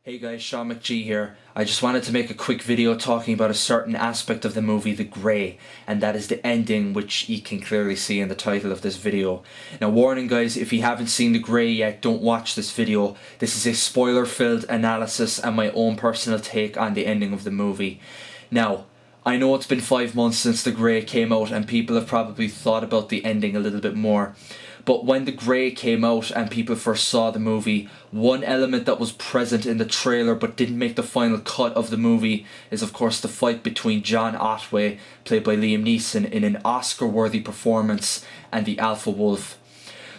Hey guys, Sean McGee here. I just wanted to make a quick video talking about a certain aspect of the movie The Grey, and that is the ending, which you can clearly see in the title of this video. Now warning guys, if you haven't seen The Grey yet, don't watch this video. This is a spoiler-filled analysis and my own personal take on the ending of the movie. Now, I know it's been 5 months since The Grey came out and people have probably thought about the ending a little bit more. But when The Grey came out and people first saw the movie, one element that was present in the trailer but didn't make the final cut of the movie is of course the fight between John Otway, played by Liam Neeson, in an Oscar-worthy performance, and the Alpha Wolf.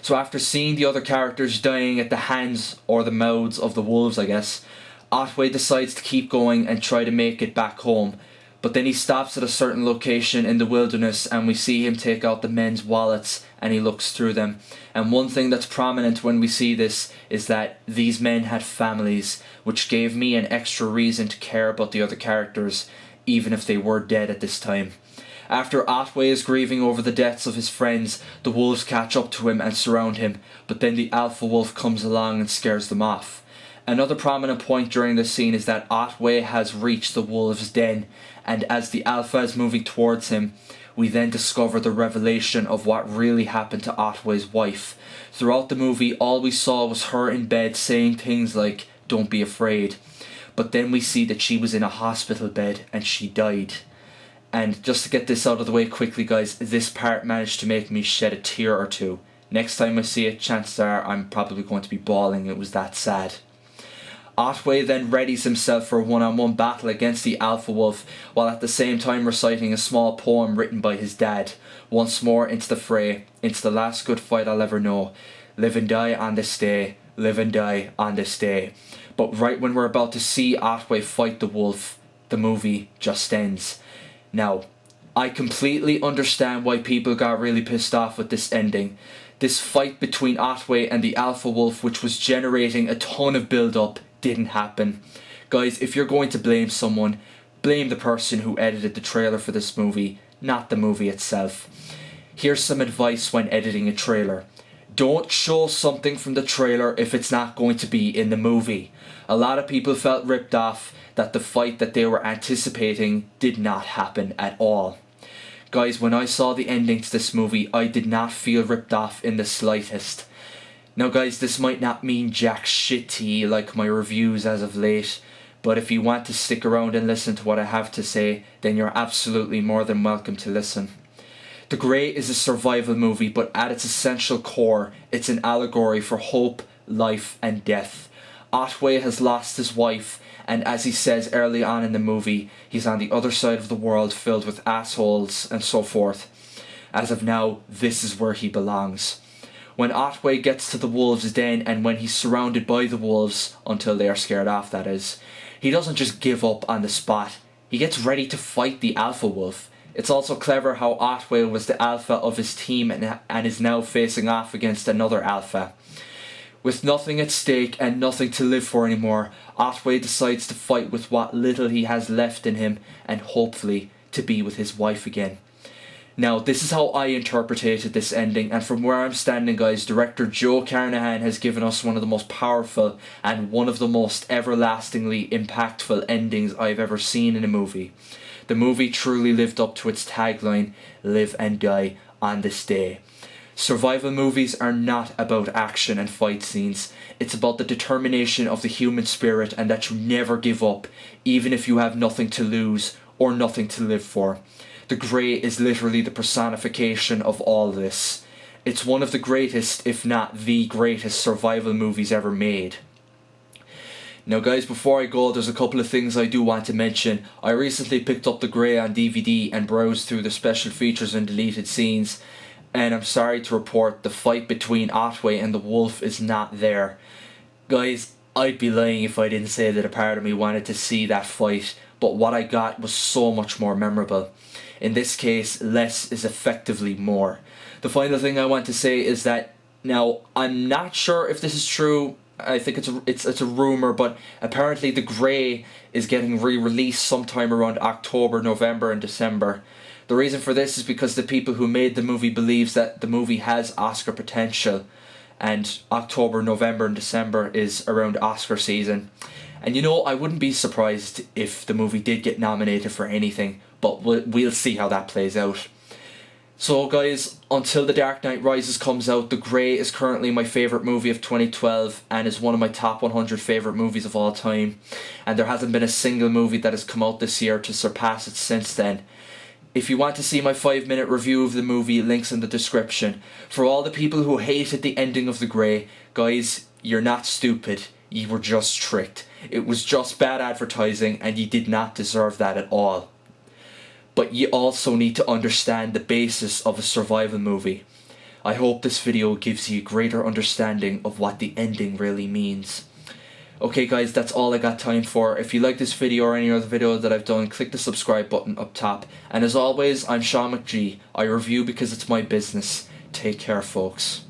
So after seeing the other characters dying at the hands or the mouths of the wolves, I guess, Otway decides to keep going and try to make it back home. But then he stops at a certain location in the wilderness and we see him take out the men's wallets and he looks through them. And one thing that's prominent when we see this is that these men had families, which gave me an extra reason to care about the other characters, even if they were dead at this time. After Otway is grieving over the deaths of his friends, the wolves catch up to him and surround him, but then the Alpha Wolf comes along and scares them off. Another prominent point during this scene is that Otway has reached the wolves' den, and as the Alpha is moving towards him, we then discover the revelation of what really happened to Otway's wife. Throughout the movie, all we saw was her in bed saying things like, "Don't be afraid." But then we see that she was in a hospital bed and she died. And just to get this out of the way quickly guys, this part managed to make me shed a tear or two. Next time I see it, chances are I'm probably going to be bawling, it was that sad. Otway then readies himself for a one-on-one battle against the Alpha Wolf, while at the same time reciting a small poem written by his dad. Once more into the fray, it's the last good fight I'll ever know. Live and die on this day, live and die on this day. But right when we're about to see Otway fight the wolf, the movie just ends. Now, I completely understand why people got really pissed off with this ending. This fight between Otway and the Alpha Wolf, which was generating a ton of build-up, didn't happen. Guys, if you're going to blame someone, blame the person who edited the trailer for this movie, not the movie itself. Here's some advice when editing a trailer. Don't show something from the trailer if it's not going to be in the movie. A lot of people felt ripped off that the fight that they were anticipating did not happen at all. Guys, when I saw the ending to this movie, I did not feel ripped off in the slightest. Now guys, this might not mean jack shit to you like my reviews as of late, but if you want to stick around and listen to what I have to say, then you're absolutely more than welcome to listen. The Grey is a survival movie, but at its essential core, it's an allegory for hope, life and death. Otway has lost his wife, and as he says early on in the movie, he's on the other side of the world filled with assholes and so forth. As of now, this is where he belongs. When Otway gets to the wolves' den and when he's surrounded by the wolves, until they are scared off that is, he doesn't just give up on the spot, he gets ready to fight the Alpha Wolf. It's also clever how Otway was the alpha of his team and is now facing off against another alpha. With nothing at stake and nothing to live for anymore, Otway decides to fight with what little he has left in him and hopefully to be with his wife again. Now, this is how I interpreted this ending, and from where I'm standing guys, director Joe Carnahan has given us one of the most powerful and one of the most everlastingly impactful endings I've ever seen in a movie. The movie truly lived up to its tagline, live and die on this day. Survival movies are not about action and fight scenes, it's about the determination of the human spirit and that you never give up, even if you have nothing to lose or nothing to live for. The Grey is literally the personification of all this. It's one of the greatest, if not the greatest, survival movies ever made. Now guys, before I go, there's a couple of things I do want to mention. I recently picked up The Grey on DVD and browsed through the special features and deleted scenes, and I'm sorry to report the fight between Otway and the wolf is not there. Guys, I'd be lying if I didn't say that a part of me wanted to see that fight, but what I got was so much more memorable. In this case, less is effectively more. The thing I want to say is that, now, I'm not sure if this is true, I think it's a rumour, but apparently The Grey is getting re-released sometime around October, November and December. The reason for this is because the people who made the movie believes that the movie has Oscar potential, and October, November and December is around Oscar season. And you know, I wouldn't be surprised if the movie did get nominated for anything, but we'll see how that plays out. So guys, until The Dark Knight Rises comes out, The Grey is currently my favourite movie of 2012 and is one of my top 100 favourite movies of all time. And there hasn't been a single movie that has come out this year to surpass it since then. If you want to see my 5-minute review of the movie, links in the description. For all the people who hated the ending of The Grey, guys, you're not stupid. You were just tricked. It was just bad advertising and you did not deserve that at all. But you also need to understand the basis of a survival movie. I hope this video gives you a greater understanding of what the ending really means. Okay guys, that's all I got time for. If you like this video or any other video that I've done, click the subscribe button up top. And as always, I'm Sean McGee. I review because it's my business. Take care, folks.